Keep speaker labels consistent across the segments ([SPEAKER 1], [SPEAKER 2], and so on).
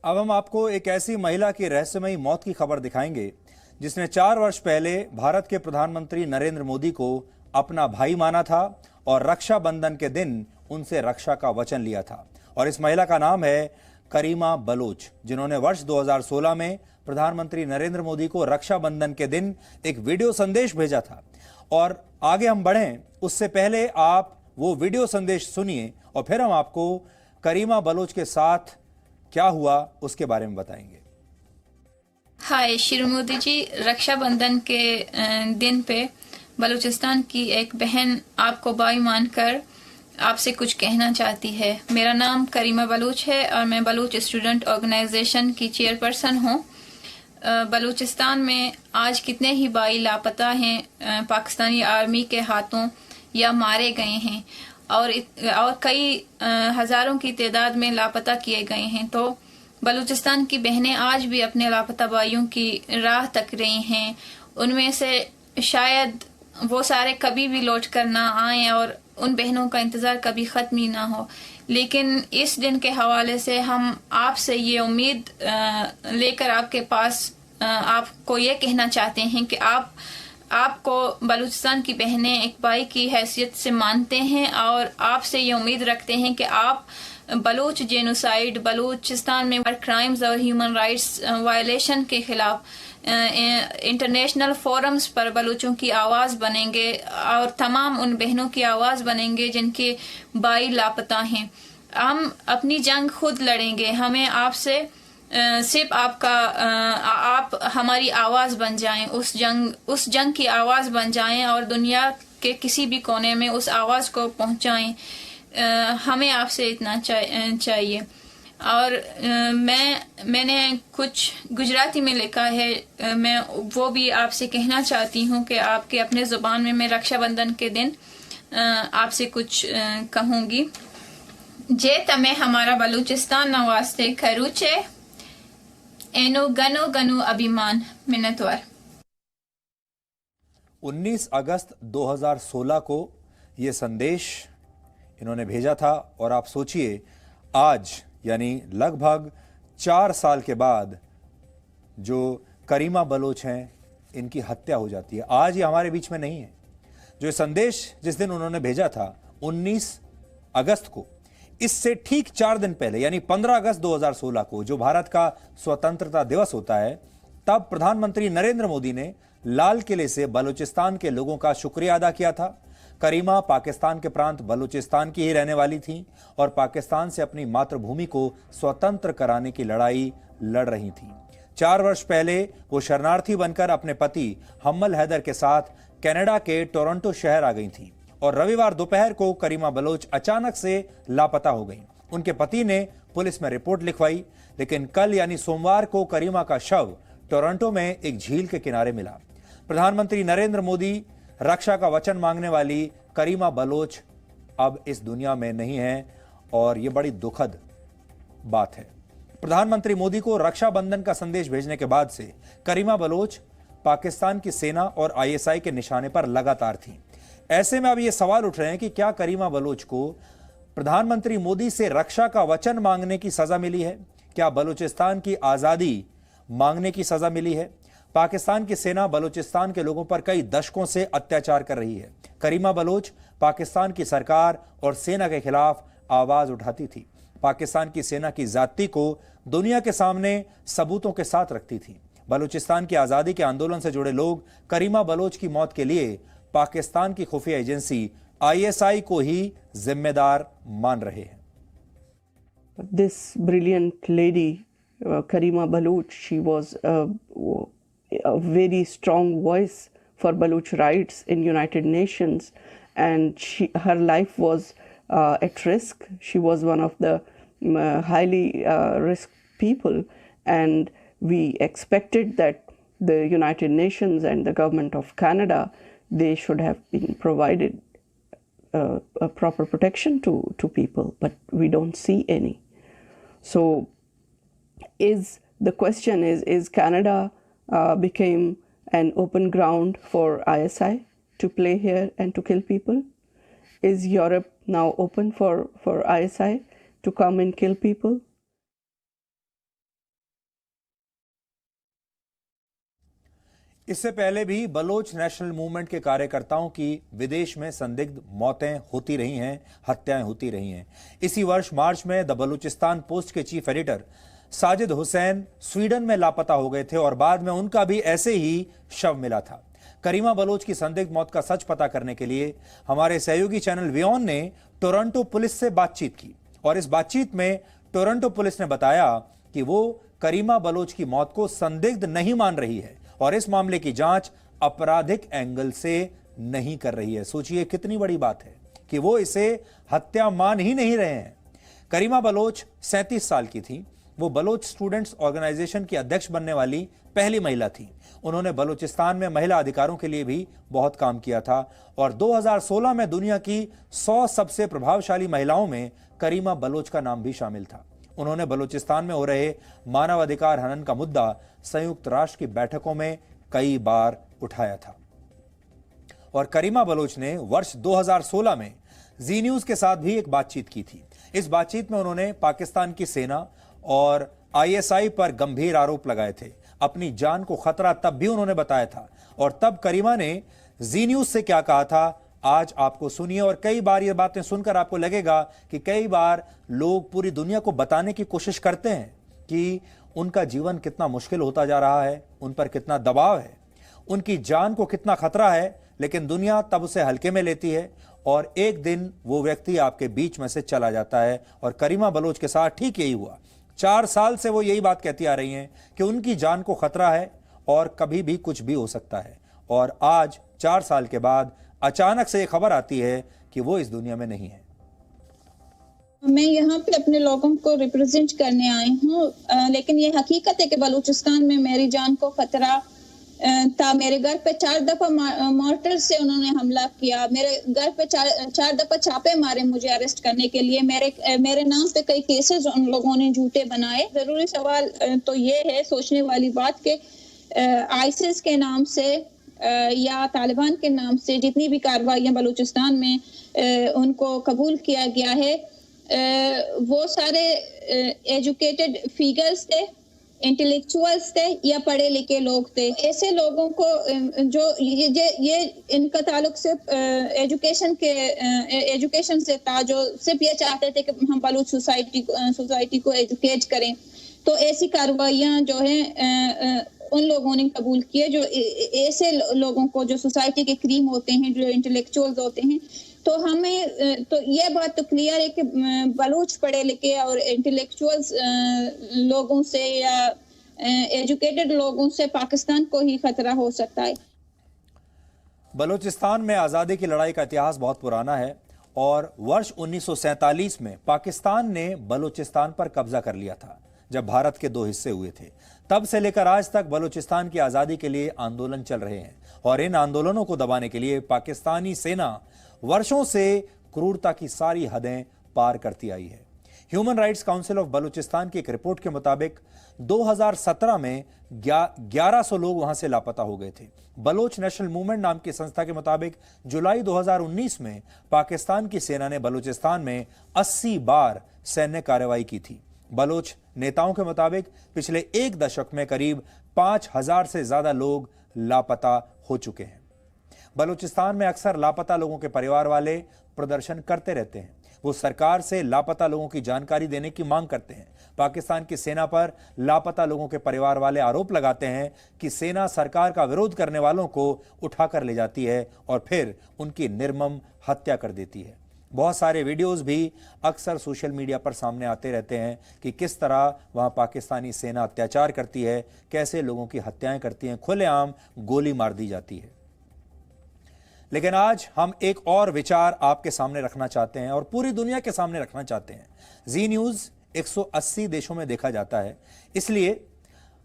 [SPEAKER 1] अब हम आपको एक ऐसी महिला की रहस्यमयी मौत की खबर दिखाएंगे जिसने 4 वर्ष पहले भारत के प्रधानमंत्री नरेंद्र मोदी को अपना भाई माना था और रक्षाबंधन के दिन उनसे रक्षा का वचन लिया था। और इस महिला का नाम है करीमा बलोच, जिन्होंने वर्ष 2016 में प्रधानमंत्री नरेंद्र मोदी को रक्षाबंधन के दिन एक वीडियो संदेश भेजा था। और आगे हम बढ़ें उससे पहले आप वो वीडियो संदेश सुनिए और फिर हम आपको करीमा बलोच के साथ क्या हुआ उसके बारे में बताएंगे।
[SPEAKER 2] हाय श्री मोदी जी, रक्षाबंधन के दिन पे बलूचिस्तान की एक बहन आपको भाई मानकर आपसे कुछ कहना चाहती है। मेरा नाम करीमा बलूच है और मैं बलूच स्टूडेंट ऑर्गेनाइजेशन की चेयरपर्सन हूँ। बलूचिस्तान में आज कितने ही भाई लापता हैं, पाकिस्तानी आर्मी के हाथों या मारे गए हैं और कई हजारों की तादाद में लापता किए गए हैं। तो बलूचिस्तान की बहनें आज भी अपने लापता भाइयों की राह तक रही हैं। उनमें से शायद वो सारे कभी भी लौट कर ना आए और उन बहनों का इंतज़ार कभी ख़त्म ही ना हो। लेकिन इस दिन के हवाले से हम आपसे ये उम्मीद लेकर आपके पास आपको ये कहना चाहते हैं कि आपको बलूचिस्तान की बहनें एक भाई की हैसियत से मानते हैं और आपसे ये उम्मीद रखते हैं कि आप बलूच जेनोसाइड, बलूचिस्तान में क्राइम्स और ह्यूमन राइट्स वायलेशन के खिलाफ इंटरनेशनल फोरम्स पर बलूचों की आवाज़ बनेंगे और तमाम उन बहनों की आवाज़ बनेंगे जिनके भाई लापता हैं। हम अपनी जंग खुद लड़ेंगे। हमें आपसे सिर्फ आप हमारी आवाज़ बन जाएं, उस जंग की आवाज़ बन जाएं और दुनिया के किसी भी कोने में उस आवाज़ को पहुंचाएं। हमें आपसे इतना चाहिए। और मैंने कुछ गुजराती में लिखा है, मैं वो भी आपसे कहना चाहती हूँ कि आपके अपने ज़ुबान में मैं रक्षाबंधन के दिन आपसे कुछ कहूँगी। जे तमे हमारा बलूचिस्तान नवास्ते खरूचे एनो गनो गनो अभिमान मिन्नतवार।
[SPEAKER 1] 19 अगस्त 2016 को ये संदेश इन्होंने भेजा था और आप सोचिए आज यानी लगभग 4 साल के बाद जो करीमा बलोच हैं इनकी हत्या हो जाती है। आज ये हमारे बीच में नहीं है। जो संदेश जिस दिन उन्होंने भेजा था 19 अगस्त को, इससे ठीक 4 दिन पहले यानी 15 अगस्त 2016 को जो भारत का स्वतंत्रता दिवस होता है, तब प्रधानमंत्री नरेंद्र मोदी ने लाल किले से बलूचिस्तान के लोगों का शुक्रिया अदा किया था। करीमा पाकिस्तान के प्रांत बलूचिस्तान की ही रहने वाली थी और पाकिस्तान से अपनी मातृभूमि को स्वतंत्र कराने की लड़ाई लड़ रही थी। 4 वर्ष पहले वो शरणार्थी बनकर अपने पति हम्मल हैदर के साथ कनाडा के टोरंटो शहर आ गई थी और रविवार दोपहर को करीमा बलोच अचानक से लापता हो गई। उनके पति ने पुलिस में रिपोर्ट लिखवाई, लेकिन कल यानी सोमवार को करीमा का शव टोरंटो में एक झील के किनारे मिला। प्रधानमंत्री नरेंद्र मोदी रक्षा का वचन मांगने वाली करीमा बलोच अब इस दुनिया में नहीं है और यह बड़ी दुखद बात है। प्रधानमंत्री मोदी को रक्षाबंधन का संदेश भेजने के बाद से करीमा बलोच पाकिस्तान की सेना और आईएसआई के निशाने पर लगातार थी। ऐसे में अब ये सवाल उठ रहे हैं कि क्या करीमा बलोच को प्रधानमंत्री मोदी से रक्षा का वचन मांगने की सजा मिली है? क्या बलूचिस्तान की आजादी मांगने की सजा मिली है? पाकिस्तान की सेना बलूचिस्तान के लोगों पर कई दशकों से अत्याचार कर रही है। करीमा बलोच पाकिस्तान की सरकार और सेना के खिलाफ आवाज उठाती थी। पाकिस्तान की सेना की जाति को दुनिया के सामने सबूतों के साथ रखती थी। बलूचिस्तान की आजादी के आंदोलन से जुड़े लोग करीमा बलोच की मौत के लिए पाकिस्तान की खुफिया एजेंसी आईएसआई को ही जिम्मेदार मान रहे हैं।
[SPEAKER 3] This brilliant lady, Karima Baloch, she was a very strong voice for Baloch rights in United Nations, and her life was at risk. She was one of the highly risk people, and we expected that the United Nations and the government of Canada, they should have been provided a proper protection to people, but we don't see any. So the question is Canada became an open ground for ISI to play here and to kill people? Is Europe now open for ISI to come and kill people?
[SPEAKER 1] इससे पहले भी Bloch national movement के कार्यकर्ताओं की विदेश में संदिग्ध मौतें होती रही हैं, हत्याएं होती रही हैं। इसी वर्ष मार्च में द बलूचिस्तान पोस्ट के chief editor Sajid Hussain Sweden में लापता हो गए थे और बाद में उनका भी ऐसे ही शव मिला था। करीमा बलोच की संदिग्ध मौत का सच पता करने के लिए हमारे सहयोगी चैनल वियॉन ने टोरंटो पुलिस से बातचीत की और इस बातचीत में टोरंटो पुलिस ने बताया कि वो करीमा बलोच की मौत को संदिग्ध नहीं मान रही है और इस मामले की जांच आपराधिक एंगल से नहीं कर रही है। सोचिए कितनी बड़ी बात है कि वो इसे हत्या मान ही नहीं रहे हैं। करीमा बलोच 37 साल की थी। वो बलोच स्टूडेंट्स ऑर्गेनाइजेशन की अध्यक्ष बनने वाली पहली महिला थी। उन्होंने बलूचिस्तान में महिला अधिकारों के लिए भी बहुत काम किया था और 2016 में दुनिया की 100 सबसे प्रभावशाली महिलाओं में करीमा बलोच का नाम भी शामिल था। उन्होंने बलूचिस्तान में हो रहे मानवाधिकार हनन का मुद्दा संयुक्त राष्ट्र की बैठकों में कई बार उठाया था और करीमा बलोच ने वर्ष 2016 में जी न्यूज के साथ भी एक बातचीत की थी। इस बातचीत में उन्होंने पाकिस्तान की सेना और आईएसआई पर गंभीर आरोप लगाए थे। अपनी जान को खतरा तब भी उन्होंने बताया था और तब करीमा ने जी न्यूज से क्या कहा था आज आपको सुनिए। और कई बार ये बातें सुनकर आपको लगेगा कि कई बार लोग पूरी दुनिया को बताने की कोशिश करते हैं कि उनका जीवन कितना मुश्किल होता जा रहा है, उन पर कितना दबाव है, उनकी जान को कितना खतरा है, लेकिन दुनिया तब उसे हल्के में लेती है और एक दिन वो व्यक्ति आपके बीच में से चला जाता है। और करीमा बलोच के साथ ठीक यही हुआ। 4 साल से वो यही बात कहती आ रही हैं कि उनकी जान को खतरा है और कभी भी कुछ भी हो सकता है। और आज 4 साल के बाद अचानक से ये खबर आती है कि वो इस दुनिया में नहीं है।
[SPEAKER 4] मैं यहाँ पे अपने लोगों को रिप्रेजेंट करने आई हूँ, लेकिन ये हकीकत है कि बलूचिस्तान में मेरी जान को खतरा था। मेरे घर पे 4 दफा मोर्टर से उन्होंने हमला किया। मेरे घर पे 4 दफा छापे मारे मुझे अरेस्ट करने के लिए। मेरे नाम पे कई केसेस उन लोगों ने झूठे बनाए। जरूरी सवाल तो ये है, सोचने वाली बात कि आईसिस के नाम से या तालिबान के नाम से जितनी भी कार्रवाइयां बलूचिस्तान में उनको कबूल किया गया है, वो सारे एजुकेटेड फिगर्स थे, इंटेलेक्चुअल्स थे या पढ़े लिखे लोग थे। ऐसे लोगों को जो ये इनका ताल्लुक सिर्फ एजुकेशन से था, जो सिर्फ ये चाहते थे कि हम बलूच सोसाइटी को एजुकेट करें। तो ऐसी कार्रवाइयां जो है उन लोगों ने कबूल किए, जो ऐसे लोगों को जो सोसाइटी के क्रीम होते हैं, जो इंटेलेक्चुअल्स होते हैं। तो हमें तो ये बात तो क्लियर है कि बलूच पढ़े लिखे और इंटेलेक्चुअल्स लोगों से या एजुकेटेड लोगों से पाकिस्तान को ही खतरा हो सकता है।
[SPEAKER 1] बलूचिस्तान में आज़ादी की लड़ाई का इतिहास बहुत पुराना है और वर्ष 1947 में पाकिस्तान ने बलूचिस्तान पर कब्जा कर लिया था जब भारत के 2 हिस्से हुए थे। तब से लेकर आज तक बलूचिस्तान की आज़ादी के लिए आंदोलन चल रहे हैं और इन आंदोलनों को दबाने के लिए पाकिस्तानी सेना वर्षों से क्रूरता की सारी हदें पार करती आई है। Human rights council of Balochistan की एक रिपोर्ट के मुताबिक 2017 में 1100 लोग वहां से लापता हो गए थे। बलोच नेशनल मूवमेंट नाम की संस्था के मुताबिक जुलाई 2019 में पाकिस्तान की सेना ने बलूचिस्तान में 80 बार सैन्य कार्रवाई की थी। बलोच नेताओं के मुताबिक पिछले 1 दशक में करीब 5000 से ज्यादा लोग लापता हो चुके हैं। बलूचिस्तान में अक्सर लापता लोगों के परिवार वाले प्रदर्शन करते रहते हैं। वो सरकार से लापता लोगों की जानकारी देने की मांग करते हैं। पाकिस्तान की सेना पर लापता लोगों के परिवार वाले आरोप लगाते हैं कि सेना सरकार का विरोध करने वालों को उठाकर ले जाती है और फिर उनकी निर्मम हत्या कर देती है। बहुत सारे वीडियोस भी अक्सर सोशल मीडिया पर सामने आते रहते हैं कि किस तरह वहां पाकिस्तानी सेना अत्याचार करती है, कैसे लोगों की हत्याएं करती हैं, खुलेआम गोली मार दी जाती है। लेकिन आज हम एक और विचार आपके सामने रखना चाहते हैं और पूरी दुनिया के सामने रखना चाहते हैं। जी न्यूज 180 देशों में देखा जाता है, इसलिए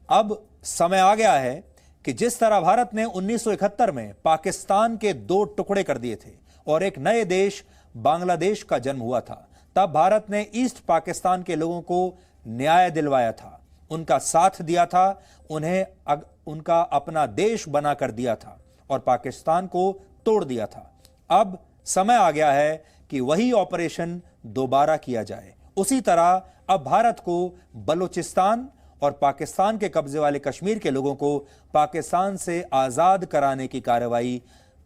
[SPEAKER 1] अब समय आ गया है कि जिस तरह भारत ने 1971 में पाकिस्तान के 2 टुकड़े कर दिए थे और एक नए देश बांग्लादेश का जन्म हुआ था, तब भारत ने ईस्ट पाकिस्तान के लोगों को न्याय दिलवाया था, उनका साथ दिया था, उन्हें उनका अपना देश बनाकर दिया था और पाकिस्तान को तोड़ दिया था। अब समय आ गया है कि वही ऑपरेशन दोबारा किया जाए। उसी तरह अब भारत को बलूचिस्तान और पाकिस्तान के कब्जे वाले कश्मीर के लोगों को पाकिस्तान से आज़ाद कराने की कार्रवाई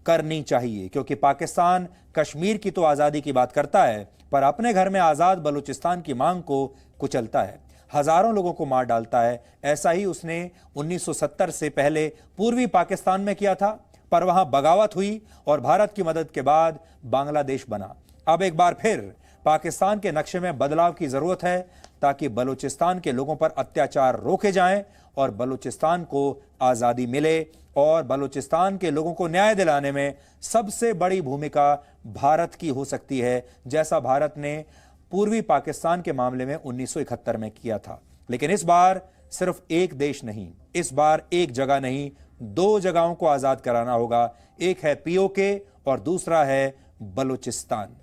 [SPEAKER 1] करनी चाहिए, क्योंकि पाकिस्तान कश्मीर की तो आज़ादी की बात करता है पर अपने घर में आज़ाद बलूचिस्तान की मांग को कुचलता है, हजारों लोगों को मार डालता है। ऐसा ही उसने 1970 से पहले पूर्वी पाकिस्तान में किया था, पर वहां बगावत हुई और भारत की मदद के बाद बांग्लादेश बना। अब एक बार फिर पाकिस्तान के नक्शे में बदलाव की जरूरत है ताकि बलूचिस्तान के लोगों पर अत्याचार रोके जाएं और बलूचिस्तान को आज़ादी मिले। और बलूचिस्तान के लोगों को न्याय दिलाने में सबसे बड़ी भूमिका भारत की हो सकती है, जैसा भारत ने पूर्वी पाकिस्तान के मामले में 1971 में किया था। लेकिन इस बार सिर्फ एक देश नहीं, इस बार एक जगह नहीं, 2 जगहों को आज़ाद कराना होगा। एक है पीओके और दूसरा है बलूचिस्तान।